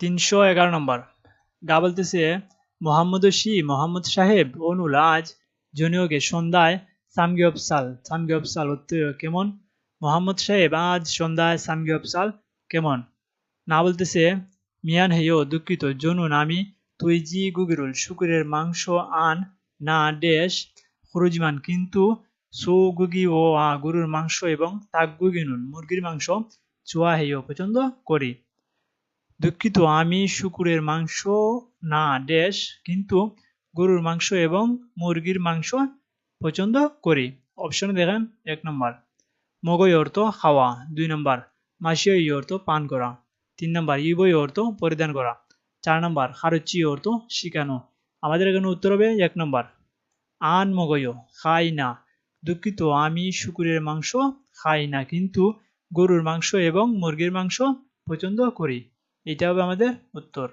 311 নম্বর। গা বলতেছে মোহাম্মদ মোহাম্মদ সাহেব অনুল আজ জনিয়কে সন্ধ্যায় সামগিয়পসাল উত্তর কেমন? মোহাম্মদ সাহেব আজ সন্ধ্যায় সামগিয়পসাল কেমন? না বলতেছে মিয়ান হেয় দুঃখিত জনুন আমি তুই জি গুগিরুল শুকুরের মাংস আন না ড্যাশ খুরুজমান কিন্তু সু গুগি ও গরুর মাংস এবং তাক গুগিনুন মুরগির মাংস চুয়া হেয় পছন্দ করি। দুঃখিত আমি শুকুরের মাংস না ড্যাশ কিন্তু গরুর মাংস এবং মুরগির মাংস পছন্দ করি। অপশন দেখেন 1 নম্বর মগই অর্থ খাওয়া, 2 নম্বর মাসিই অর্থ পান করা, 3 নম্বর ইবই অর্থ পরিধান করা, 4 নম্বর খারুচি অর্থ শিখানো। আমাদের এখানে উত্তর হবে 1 নম্বর আন মগইও খাই না। দুঃখিত আমি শুকুরের মাংস খাই না কিন্তু গরুর মাংস এবং মুরগির মাংস পছন্দ করি। এটা হবে আমাদের উত্তর।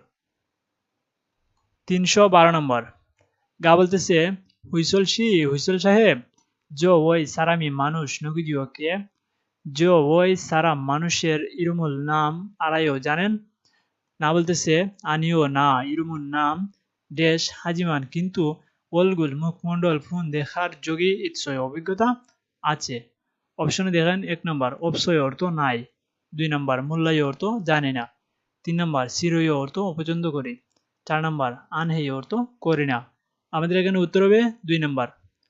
312 নম্বর। গা বলতেছে হুইসল সাহেব জো ওই সারামি মানুষ নগিদিও কে জো ওই সারা মানুষের ইরুমুল নাম আড়াইও জানেন? না বলতেছে আনিও না ইরুমুল নাম দেশ হাজিমান কিন্তু ওলগুল মুখমণ্ডল ফোন দেখার যোগী ইৎসয় অভিজ্ঞতা আছে। অপশনে দেখেন 1 নম্বর অপসয় অর্থ নাই, 2 নম্বর মোল্লাই অর্থ জানি না, 3 নম্বর সিরোই অর্থ অপছন্দ করি, 4 নম্বর আনহেই অর্থ করি না। আমাদের এখানে উত্তর হবে 2 নম্বর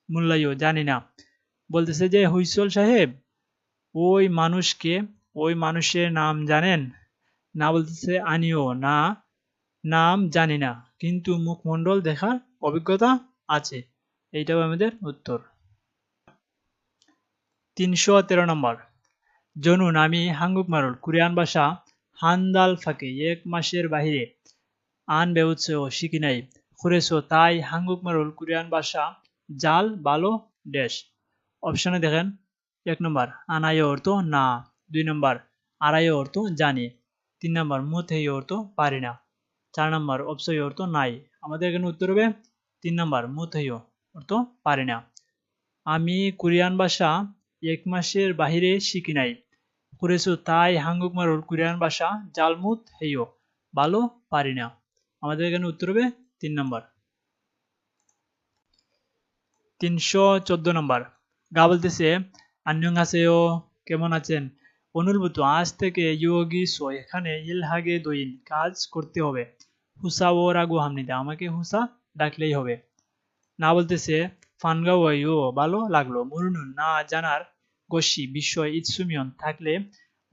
মোল্লাইও জানি না। বলতেছে যে হুইসল সাহেব ওই মানুষকে ওই মানুষের নাম জানেন? না বলতেছে আনিও না নাম জানি না কিন্তু মুখমণ্ডল দেখার অভিজ্ঞতা আছে। এইটাও আমাদের উত্তর। 313 নম্বর। জনুন আমি হাঙ্গুকমারুল কোরিয়ান ভাষা হান্দাল ফাঁকে 1 মাসের বাহিরে আন বেউৎসেও শিখি নাই খুরেছো তাই হাঙ্গুকমারুল কোরিয়ান ভাষা জাল ভালো ড্যাশ। অপশনে দেখেন 1 নম্বর আনায় অর্থ না, 2 নম্বর আড়াই অর্থ জানি, 3 নম্বর মুথেই অর্থ পারি না, 4 নম্বর অপসই অর্থ নাই। আমাদের এখানে উত্তর হবে 3 নম্বর মুথেই অর্থ পারি না। আমি কোরিয়ান ভাষা 1 মাসের বাহিরে শিখি নাই করেছো তাই হাঙ্গুকমারুল কোরিয়ান ভাষা জালমুত হেইও ভালো পারি না। আমাদের এখানে উত্তর হবে 3 নম্বর। 314 নম্বর। গা বলতেছে আন্যংহাসেও কেমন আছেন? অনুলভূত আজ থেকে ইয়োগি সো এখানে ইলহাগে দইন কাজ করতে হবে হুসা ও রাগু হামনিদা আমাকে হুসা ডাকলেই হবে। না বলতেছে ফানগাওয়াইও ভালো লাগলো মুরুনুন না জানার গসি বিষয় ইৎসুমিয়ন থাকলে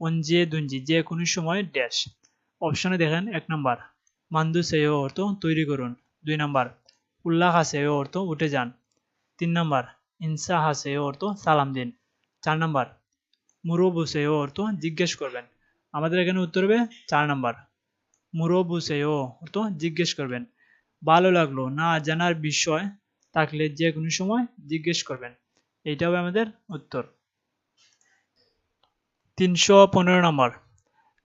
অঞ্জে দুঞ্জি যে কোনো সময় ড্যাশ। অপশনে দেখেন 1 নম্বর মান্দুসেও অর্থ তৈরি করুন, 2 নম্বর উল্লাহ হাসেও অর্থ উঠে যান, 3 নম্বর ইনসা হাসেও অর্থ সালাম দিন, 4 নম্বর মুরোবুসেও অর্থ জিজ্ঞেস করবেন। আমাদের এখানে উত্তর হবে 4 নম্বর মুরোবুসেও অর্থ জিজ্ঞেস করবেন। ভালো লাগলো না জানার বিষয় থাকলে যে কোনো সময় জিজ্ঞেস করবেন। এইটা হবে আমাদের উত্তর। 315 নম্বর।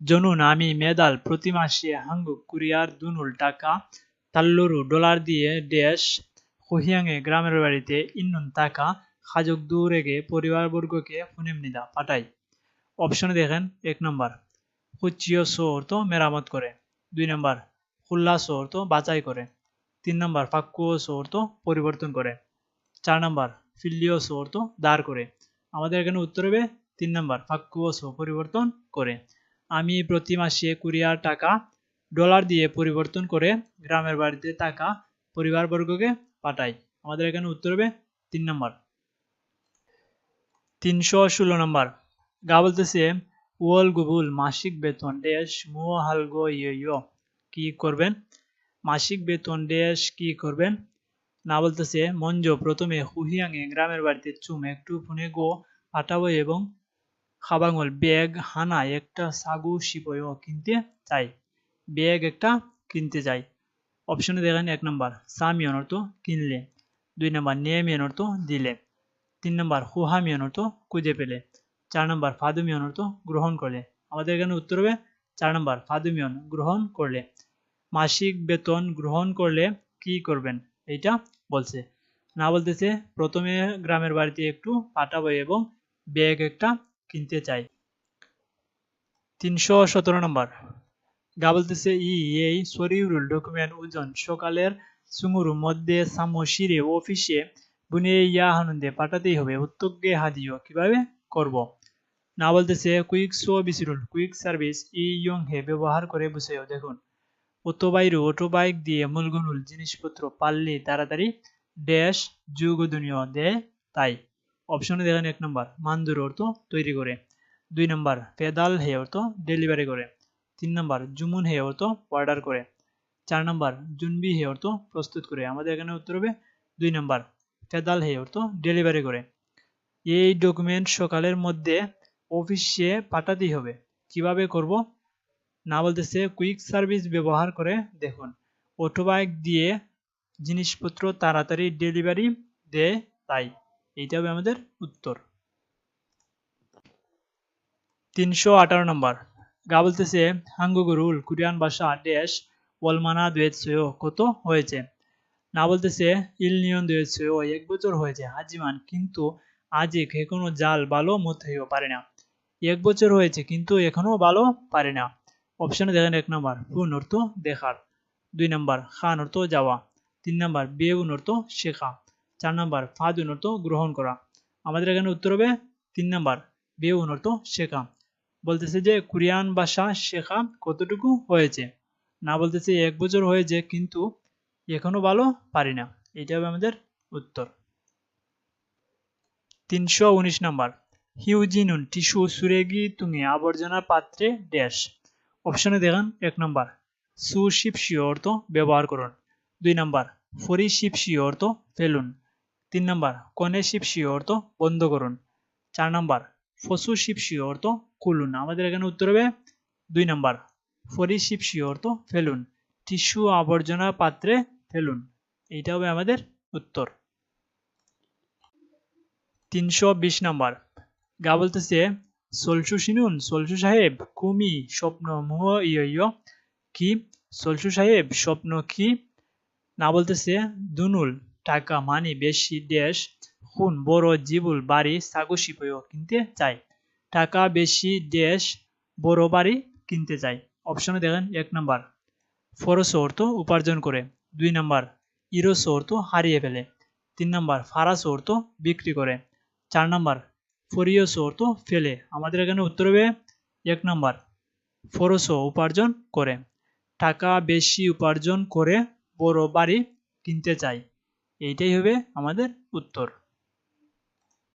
জনুন আমি মেদাল প্রতি মাসে হাঙ্গুক কুরিয়ার দুনুল টাকা তাল্লুরু ডলার দিয়ে ড্যাশ হুহিয়াংয়ে গ্রামের বাড়িতে ইন্নুন টাকা খাজক দূরেগে পরিবারবর্গকে ফুনেমনিদা পাঠাই। অপশনে দেখেন 1 নম্বর হুচিয়সো অর্থ মেরামত করে, 2 নম্বর খুল্লাসো অর্থ বাছাই করে, 3 নম্বর ফাক্কুয়োসো অর্থ পরিবর্তন করে, 4 নম্বর ফিল্লিওসো অর্থ দাঁড় করে। আমাদের এখানে উত্তর হবে 3 নম্বর ফাক্কুয়োসো পরিবর্তন করে। আমি প্রতি মাসে কুরিয়ার টাকা ডলার দিয়ে পরিবর্তন করে গ্রামের বাড়িতে টাকা পরিবারবর্গকে পাঠাই। আমাদের এখানে উত্তর হবে 3 নম্বর। 316 নম্বর। গা বলতেছে ওয়াল গুবুল মাসিক বেতন ড্যাশ মুও হালগো ইয়ো কি করবেন? মাসিক বেতন ড্যাশ কি করবেন? না বলতেছে মঞ্জ প্রথমে হুহিয়াংয়ে গ্রামের বাড়িতে চুম একটু ফোনে গো পাঠাবো এবং খাবাঙ্গল ব্যাগ হানা একটা সাগু শিপয়ও কিনতে চাই। ব্যাগ একটা কিনতে চাই। অপশনে দেখেন 1 নম্বর সামিয়ন অর্থ কিনলে, 2 নম্বর নিয়মিয়ন অর্থ দিলে, 3 নম্বর হুহামিয়ন অর্থ খুঁজে পেলে, 4 নম্বর ফাদুমিয়ন অর্থ গ্রহণ করলে। আমাদের এখানে উত্তর হবে 4 নম্বর ফাদুমিয়ন গ্রহণ করলে। মাসিক বেতন গ্রহণ করলে কি করবেন এইটা বলছে। না বলতেছে প্রথমে গ্রামের বাড়িতে একটু পাঠাবো এবং ব্যাগ একটা কিনতে চাই। 317 নম্বর। গা বলতেছে এই শরীরুল ডকুমেন্ট ওজন সকালের সুঙুরু মধ্যে সামশিরে অফিসে বুনে ইয়া হানুন্দে পাঠাতেই হবে উত্তগে হাদিও কিভাবে করব। না বলতেছে কুইক সো বিসিরুল কুইক সার্ভিস ইয়ং হে ব্যবহার করে বুঝেও দেখুন অটোবাইরু অটোবাইক দিয়ে মূলগুনুল জিনিসপত্র পাল্লি তাড়াতাড়ি ড্যাশ যুগদনীয় দেয় তাই। অপশনে দেখেন 1 নম্বর মান্দুর অর্থ তৈরি করে, 2 নম্বর পেদাল হে অর্থ ডেলিভারি করে, 3 নম্বর জুমুন হে অর্থ অর্ডার করে, 4 নম্বর জুনবি হে অর্থ প্রস্তুত করে। আমাদের এখানে উত্তর হবে 2 নম্বর পেদাল হে অর্থ ডেলিভারি করে। এই ডকুমেন্ট সকালের মধ্যে অফিসে পাঠাতেই হবে কিভাবে করব। না বলতেছে কুইক সার্ভিস ব্যবহার করে দেখুন অটোবাইক দিয়ে জিনিসপত্র তাড়াতাড়ি ডেলিভারি দেয় তাই। এইটা হবে আমাদের উত্তর। 318 নম্বর গা বলতেছে হাঙ্গুগুরুল কোরিয়ান ভাষা ড্যাশ ওলমানা দুয়েছেও কত হয়েছে। না বলতেছে ইলনিয়ন দুয়েছেও 1 বছর হয়েছে হাজিমান কিন্তু আজকে এখনো জাল ভালো মতেও পারে না। 1 বছর হয়েছে কিন্তু এখনো ভালো পারে না। অপশনে দেখেন 1 নম্বর হুন অর্থ দেখার, 2 নম্বর খান অর্থ যাওয়া, 3 নম্বর বেউন অর্থ শেখা, 4 নম্বর ফাদুন অর্থ গ্রহণ করা। আমাদের এখানে উত্তর হবে 3 নম্বর বেউন অর্থ শেখা। বলতেছে যে কোরিয়ান ভাষা শেখা কতটুকু হয়েছে। না বলতেছে 1 বছর হয়েছে কিন্তু এখনো ভালো পারি না। এটা হবে আমাদের উত্তর। 319 নম্বর হিউজিনুন টিস্যু সুরেগি তুঙে আবর্জনা পাত্রে ড্যাশ। অপশনে দেখান 1 নম্বর সুশিপসিও অর্থ ব্যবহার করুন, 2 নম্বর ফরিশিপসিও অর্থ ফেলুন, 3 নম্বর কনেশিপসিও অর্থ বন্ধ করুন, 4 নম্বর ফসুশিপসিও অর্থ খুলুন। আমাদের এখানে উত্তর হবে 2 নম্বর ফরিশিপসিও অর্থ ফেলুন, টিস্যু আবর্জনা পাত্রে ফেলুন। এইটা হবে আমাদের উত্তর। 320 নম্বর গা বলতেছে সলসু শিনুন সলসু সাহেব কুমি স্বপ্ন মুহ ইয় কি সলসু সাহেব স্বপ্ন কি। না বলতেছে দুনুল টাকা মানি বেশি ড্যাশ খুন বড় জিবুল বাড়ি সাগুসি পয় কিনতে চাই। টাকা বেশি ড্যাশ বড় বাড়ি কিনতে চাই। অপশনে দেখেন 1 নম্বর ফরস অর্থ উপার্জন করে, 2 নম্বর ইরোস অর্থ হারিয়ে ফেলে, 3 নম্বর ফারাস অর্থ বিক্রি করে, 4 নম্বর ফরিয়স অর্থ ফেলে। আমাদের এখানে উত্তর হবে 1 নম্বর ফরস উপার্জন করে। টাকা বেশি উপার্জন করে বড় বাড়ি কিনতে চাই। এইটাই হবে আমাদের উত্তর।